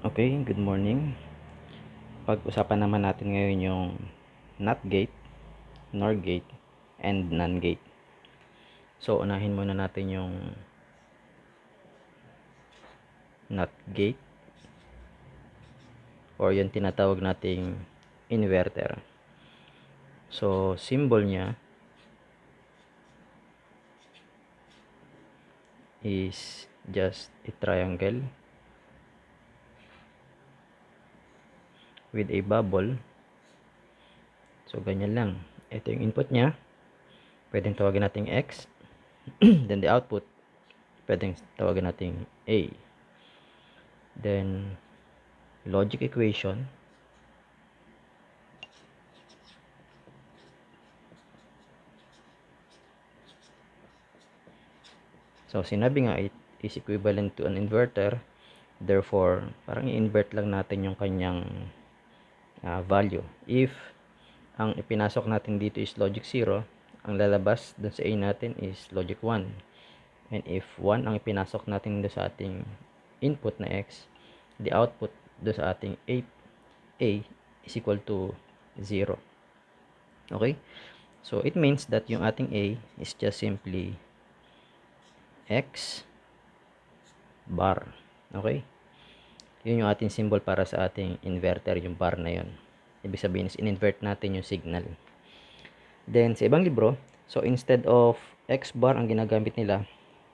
Okay, good morning. Pag-usapan naman natin ngayon yung NOT gate, NOR gate, and NAND gate. So, unahin muna natin yung NOT gate or yung tinatawag nating inverter. So, symbol niya is just a triangle with a bubble. So, ganyan lang. Ito yung input niya. Pwedeng tawagin nating X. Then, the output, pwedeng tawagin nating A. Then, logic equation. So, sinabi nga it is equivalent to an inverter. Therefore, parang i-invert lang natin yung kanyang value. If ang ipinasok natin dito is logic 0, ang lalabas dun sa A natin is logic 1. And if 1 ang ipinasok natin dun sa ating input na X, the output dun sa ating A is equal to 0. Okay? So, it means that yung ating A is just simply X bar. Okay? Yun yung ating symbol para sa ating inverter, yung bar na yun. Ibig sabihin is in-invert natin yung signal. Then, sa ibang libro, so instead of X bar ang ginagamit nila,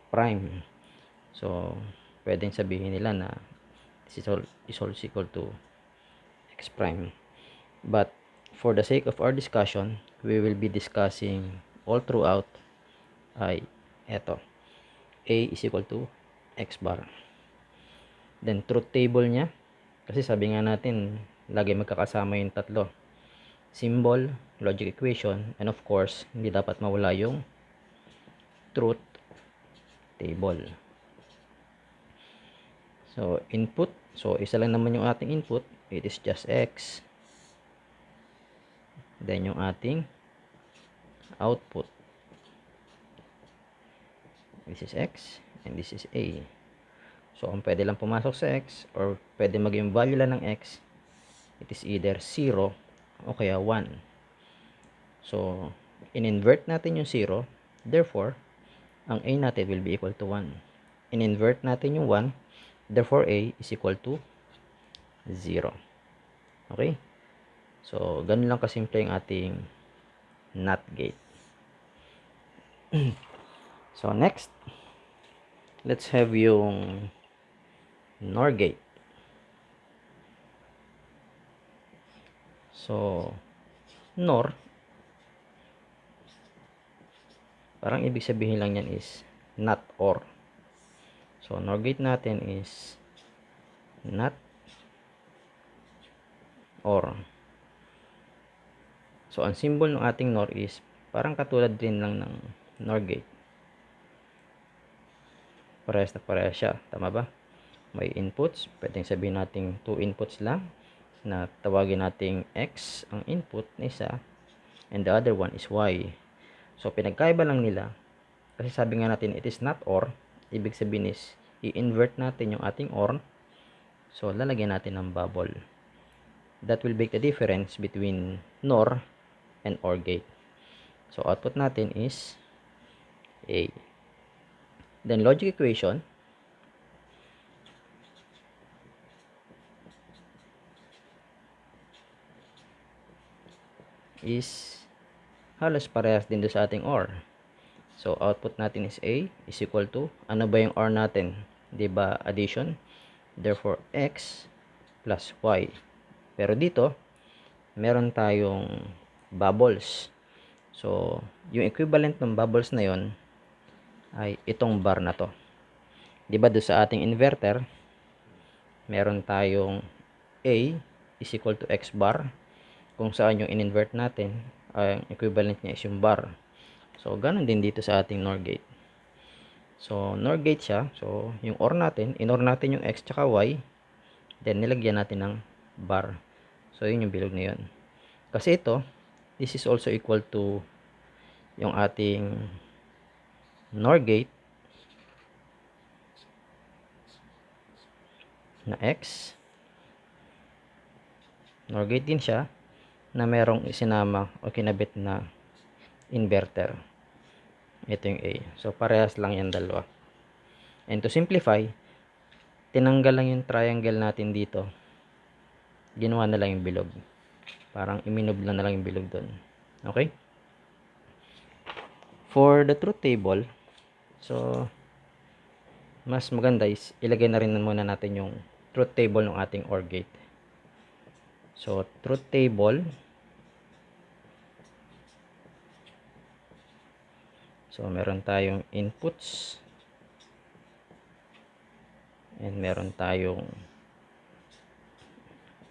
prime. So, pwedeng sabihin nila na this is all equal to X prime. But, for the sake of our discussion, we will be discussing all throughout ay eto. A is equal to X bar. Then, truth table niya, kasi sabi nga natin, lagi magkakasama yung tatlo. Symbol, logic equation, and of course, hindi dapat mawala yung truth table. So, input. So, isa lang naman yung ating input. It is just X. Then, yung ating output. This is X, and this is A. So, kung pwede lang pumasok sa X, or pwede maging value lang ng X, it is either 0 o kaya 1. So, in-invert natin yung 0, therefore, ang A natin will be equal to 1. In-invert natin yung 1, therefore A is equal to 0. Okay? So, ganun lang kasimple yung ating NOT gate. So, next, let's have yung NOR gate. So, NOR, parang ibig sabihin lang yan is not or. So, NOR gate natin is not or. So, ang symbol ng ating NOR is parang katulad din lang ng NOR gate. Parehas na parehas siya. Tama ba? May inputs. Pwedeng sabihin natin 2 inputs lang na tawagin nating X ang input na isa and the other one is Y. So, pinagkaiba lang nila kasi sabi nga natin it is not or. Ibig sabihin is i-invert natin yung ating or. So, lalagyan natin ng bubble. That will make the difference between NOR and OR gate. So, output natin is A. Then, logic equation. Is halos parehas din do sa ating OR. So, output natin is A is equal to, ano ba yung OR natin? Diba addition? Therefore, X plus Y. Pero dito, meron tayong bubbles. So, yung equivalent ng bubbles na yon ay itong bar na to. Diba do sa ating inverter, meron tayong A is equal to X bar. Kung saan yung in-invert natin, ang equivalent niya is yung bar. So, ganun din dito sa ating NOR gate. So, NOR gate siya. So, yung OR natin, in-OR natin yung X tsaka Y. Then, nilagyan natin ng bar. So, yun yung bilog na yun. Kasi ito, this is also equal to yung ating NOR gate na X NOR gate din siya na merong isinama o kinabit na inverter. Ito yung A. So, parehas lang yan dalawa. And to simplify, tinanggal lang yung triangle natin dito. Ginawa na lang yung bilog. Parang iminob lang na lang yung bilog doon. Okay? For the truth table, so, mas maganda is ilagay na rin muna natin yung truth table ng ating OR gate. So, truth table. So, meron tayong inputs. And meron tayong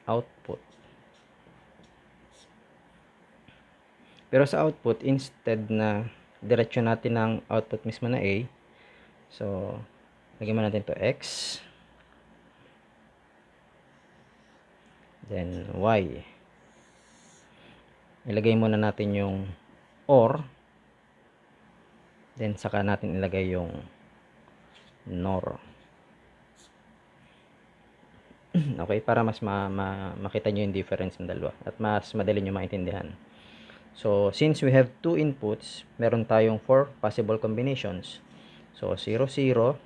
output. Pero sa output, instead na diretsyo natin ng output mismo na A, so, lagyan mo natin to X. Then, Y. Ilagay muna natin yung OR. Then, saka natin ilagay yung NOR. Okay, para mas makita nyo yung difference ng dalawa at mas madali nyo maintindihan. So, since we have two inputs, meron tayong 4 possible combinations. So, 0, 0, 0,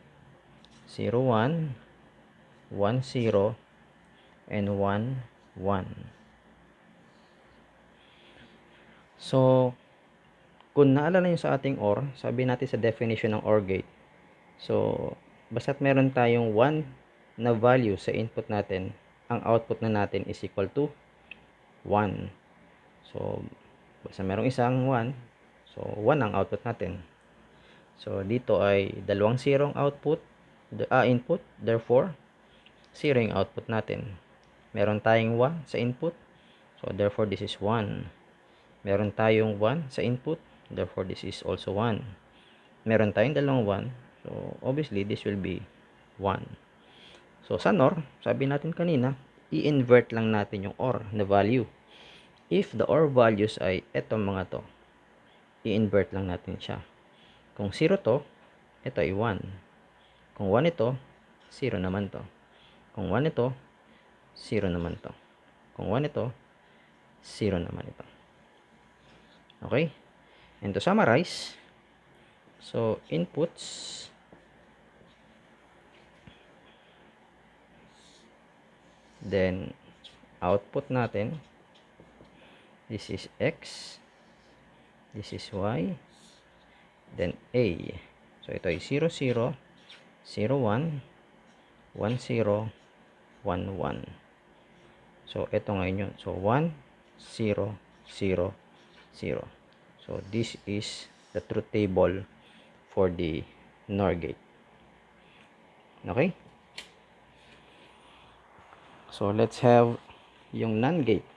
1, 1, 0, and 1, 1. So, kung naalala nyo sa ating OR, sabi natin sa definition ng OR gate. So, basta't meron tayong 1 na value sa input natin, ang output na natin is equal to 1. So, basta merong isang 1, so 1 ang output natin. So, dito ay dalawang 0 ang input, therefore, 0 yung output natin. Meron tayong 1 sa input, so therefore this is 1. Meron tayong 1 sa input, therefore this is also 1. Meron tayong dalawang 1, so obviously this will be 1. So, sa NOR, sabi natin kanina, i-invert lang natin yung OR na value. If the OR values ay etong mga to, i-invert lang natin siya. Kung 0 to, ito ay 1. Kung 1 ito, 0 naman to. Kung 1 ito, 0 naman to. Kung 1 ito, 0 naman ito. Okay? And to summarize, so inputs, then output natin, this is X, this is Y, then A. So ito ay 0, 0, 0, 1, 1, 0, 1, 1. So ito ngayon yun. So 1, 0, 0, 0. So this is the truth table for the NOR gate. Okay? So let's have yung NAND gate.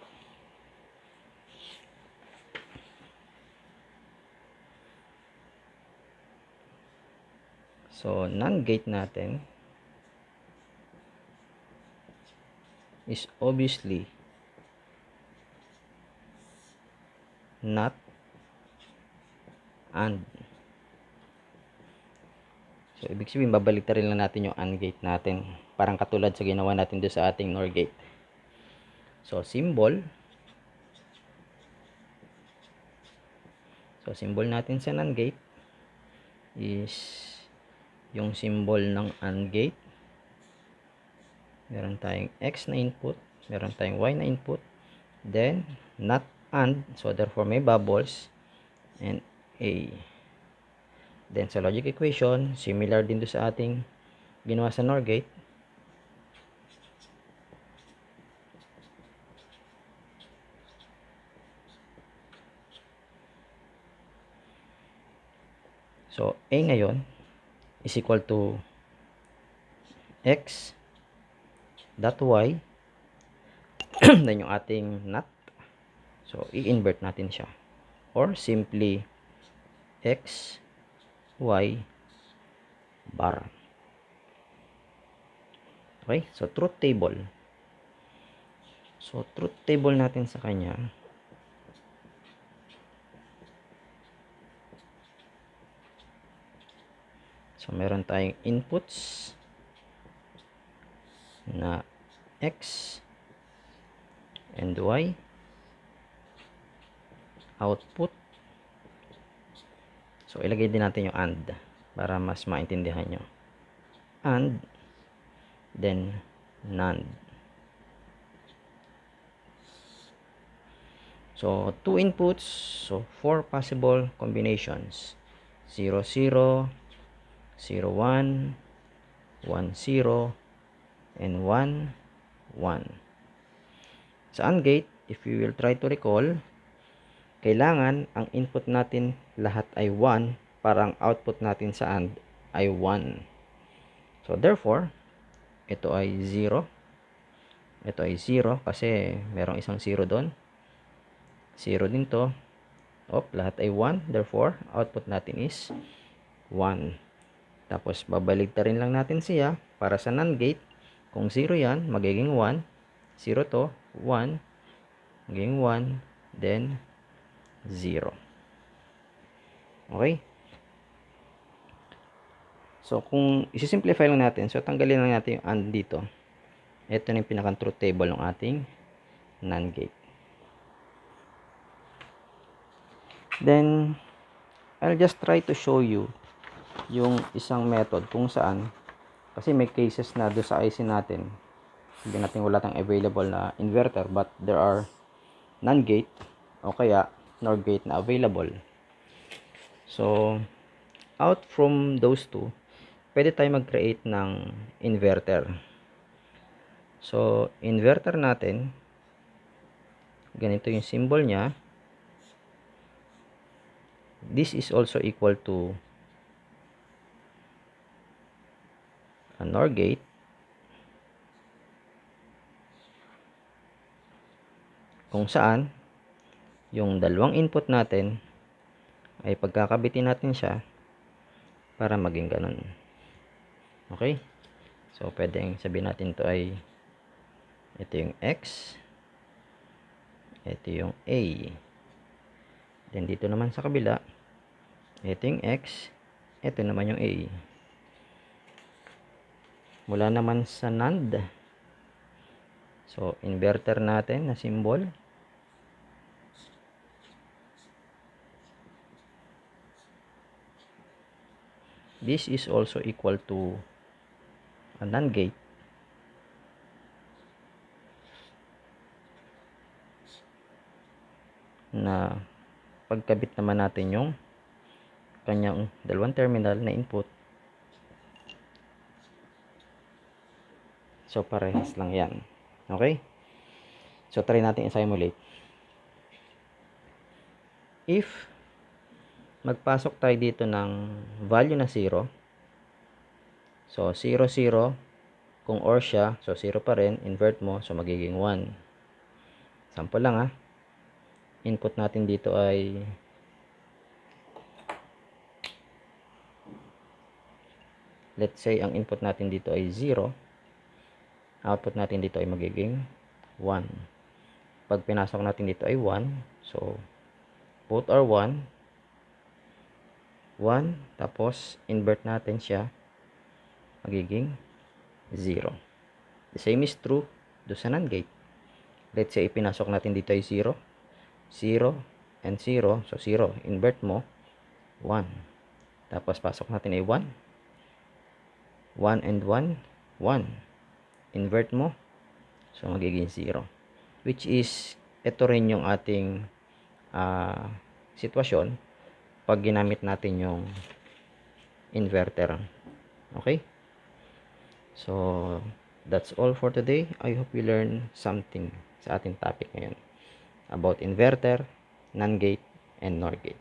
So NAND gate natin is obviously not AND. So ibig sabihin, babalik rin lang natin yung AND gate natin. Parang katulad sa ginawa natin doon sa ating NOR gate. So symbol natin sa NAND gate is yung symbol ng AND gate. Meron tayong X na input, meron tayong Y na input, then not AND, so therefore may bubbles, and A. Then sa logic equation, similar din do sa ating ginawa sa NOR gate. So A ngayon is equal to X dot Y then yung ating NOT, so i-invert natin siya, or simply X Y bar. Okay, so truth table. So truth table natin sa kanya, so meron tayong inputs na X, and y output. So ilagay din natin yung and para mas maintindihan nyo. And then NAND. So 2 inputs, so 4 possible combinations. 0 0, 0 1, 1 0, and 1 1. Sa AND gate, if you will try to recall, kailangan ang input natin lahat ay 1 para ang output natin sa AND ay 1. So therefore, ito ay 0. Ito ay 0 kasi merong isang 0 doon. 0 din to. Lahat ay 1. Therefore, output natin is 1. Tapos, babaligtarin lang natin siya para sa NAND gate. Kung 0 yan, magiging 1. 0 to, 1. Magiging 1. Then, 0. Okay? So, kung isi-simplify lang natin, so tanggalin lang natin yung AND dito. Ito na yung pinaka-truth table ng ating NAND gate. Then, I'll just try to show you yung isang method kung saan, kasi may cases na doon sa IC natin, hindi natin wala tang available na inverter, but there are NAND gate o kaya NOR gate na available. So, out from those two, pwede tayo mag-create ng inverter. So, inverter natin, ganito yung symbol niya. This is also equal to a NOR gate. Kung saan, yung dalawang input natin ay pagkakabitin natin siya para maging ganun. Okay? So, pwedeng sabihin natin to ay ito yung X, ito yung A. Then, dito naman sa kabila, ito yung X, ito naman yung A. Mula naman sa NAND, so, inverter natin na symbol. This is also equal to a NAND gate. Na pagkabit naman natin yung kanyang dalawang terminal na input. So, parehas lang yan. Okay? So, try natin i-simulate. If magpasok tayo dito ng value na 0, so 0 0, kung OR siya, so 0 pa rin, invert mo, so magiging 1. Sample lang input natin dito ay let's say ang input natin dito ay 0, output natin dito ay magiging 1. Pag pinasok natin dito ay 1, so both are 1, 1, tapos invert natin siya, magiging 0. The same is true do sa NAND gate. Let's say ipinasok natin dito ay 0, 0, and 0, so 0, invert mo, 1. Tapos pasok natin ay 1, 1 and 1, 1. Invert mo, so magiging 0. Which is, ito rin yung ating sitwasyon pag ginamit natin yung inverter. Okay? So, that's all for today. I hope you learn something sa ating topic ngayon about inverter, NAND gate, and NOR gate.